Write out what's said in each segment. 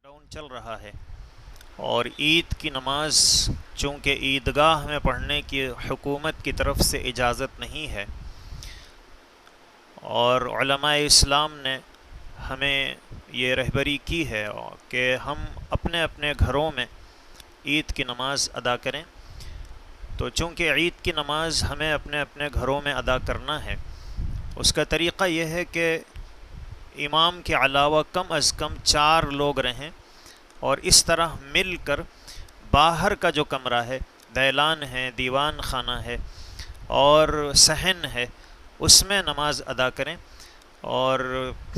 Down چل رہا ہے اور عید کی نماز چونکہ عیدگاہ میں پڑھنے کی حکومت کی طرف سے اجازت نہیں ہے، اور علماء اسلام نے ہمیں یہ رہبری کی ہے کہ ہم اپنے اپنے گھروں میں عید کی نماز ادا کریں، تو چونکہ عید کی نماز ہمیں اپنے اپنے گھروں میں ادا کرنا ہے، اس کا طریقہ یہ ہے کہ امام کے علاوہ کم از کم 4 لوگ رہیں، اور اس طرح مل کر باہر کا جو کمرہ ہے، دیلان ہے، دیوان خانہ ہے اور صحن ہے، اس میں نماز ادا کریں۔ اور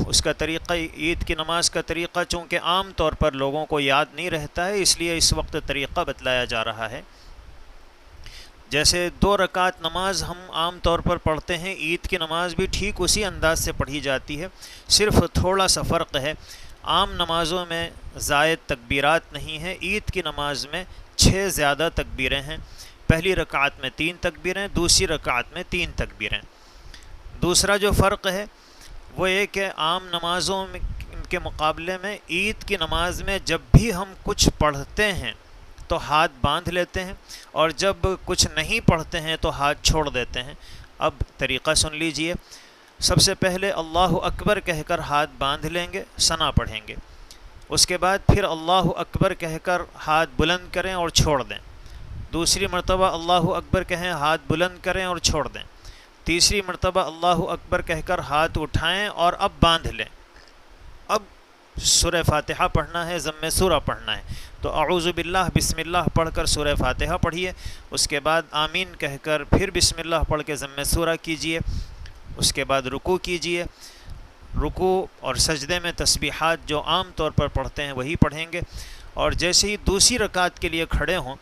اس کا طریقہ، عید کی نماز کا طریقہ چونکہ عام طور پر لوگوں کو یاد نہیں رہتا ہے، اس لیے اس وقت طریقہ بتلایا جا رہا ہے۔ جیسے 2 رکعت نماز ہم عام طور پر پڑھتے ہیں، عید کی نماز بھی ٹھیک اسی انداز سے پڑھی جاتی ہے، صرف تھوڑا سا فرق ہے۔ عام نمازوں میں زائد تکبیرات نہیں ہیں، عید کی نماز میں 6 زیادہ تکبیریں ہیں۔ پہلی رکعت میں 3 تکبیریں، دوسری رکعت میں 3 تکبیریں۔ دوسرا جو فرق ہے وہ یہ کہ عام نمازوں کے مقابلے میں عید کی نماز میں جب بھی ہم کچھ پڑھتے ہیں تو ہاتھ باندھ لیتے ہیں، اور جب کچھ نہیں پڑھتے ہیں تو ہاتھ چھوڑ دیتے ہیں۔ اب طریقہ سن لیجئے۔ سب سے پہلے اللہ اکبر کہہ کر ہاتھ باندھ لیں گے، ثنا پڑھیں گے۔ اس کے بعد پھر اللہ اکبر کہہ کر ہاتھ بلند کریں اور چھوڑ دیں۔ دوسری مرتبہ اللہ اکبر کہیں، ہاتھ بلند کریں اور چھوڑ دیں۔ تیسری مرتبہ اللہ اکبر کہہ کر ہاتھ اٹھائیں اور اب باندھ لیں۔ اب سورہ فاتحہ پڑھنا ہے، ضم سورہ پڑھنا ہے، تو اعوذ باللہ بسم اللہ پڑھ کر سورہ فاتحہ پڑھیے۔ اس کے بعد آمین کہہ کر پھر بسم اللہ پڑھ کے ضم سورہ کیجیے۔ اس کے بعد رکوع کیجیے۔ رکوع اور سجدے میں تسبیحات جو عام طور پر پڑھتے ہیں وہی پڑھیں گے، اور جیسے ہی دوسری رکعت کے لیے کھڑے ہوں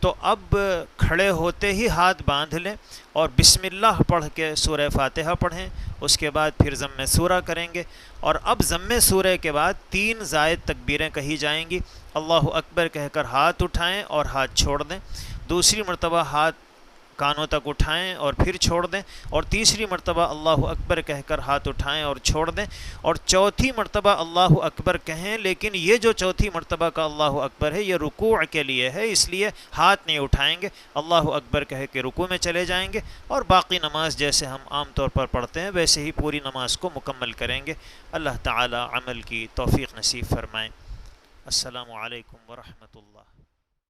تو اب کھڑے ہوتے ہی ہاتھ باندھ لیں اور بسم اللہ پڑھ کے سورہ فاتحہ پڑھیں۔ اس کے بعد پھر ضم سورہ کریں گے، اور اب ضم سورہ کے بعد 3 زائد تکبیریں کہی جائیں گی۔ اللہ اکبر کہہ کر ہاتھ اٹھائیں اور ہاتھ چھوڑ دیں، دوسری مرتبہ ہاتھ کانوں تک اٹھائیں اور پھر چھوڑ دیں، اور تیسری مرتبہ اللہ اکبر کہہ کر ہاتھ اٹھائیں اور چھوڑ دیں، اور چوتھی مرتبہ اللہ اکبر کہیں، لیکن یہ جو چوتھی مرتبہ کا اللہ اکبر ہے یہ رکوع کے لیے ہے، اس لیے ہاتھ نہیں اٹھائیں گے، اللہ اکبر کہہ کے رکوع میں چلے جائیں گے، اور باقی نماز جیسے ہم عام طور پر پڑھتے ہیں ویسے ہی پوری نماز کو مکمل کریں گے۔ اللہ تعالی عمل کی توفیق نصیب فرمائیں۔ السلام علیکم ورحمۃ اللہ۔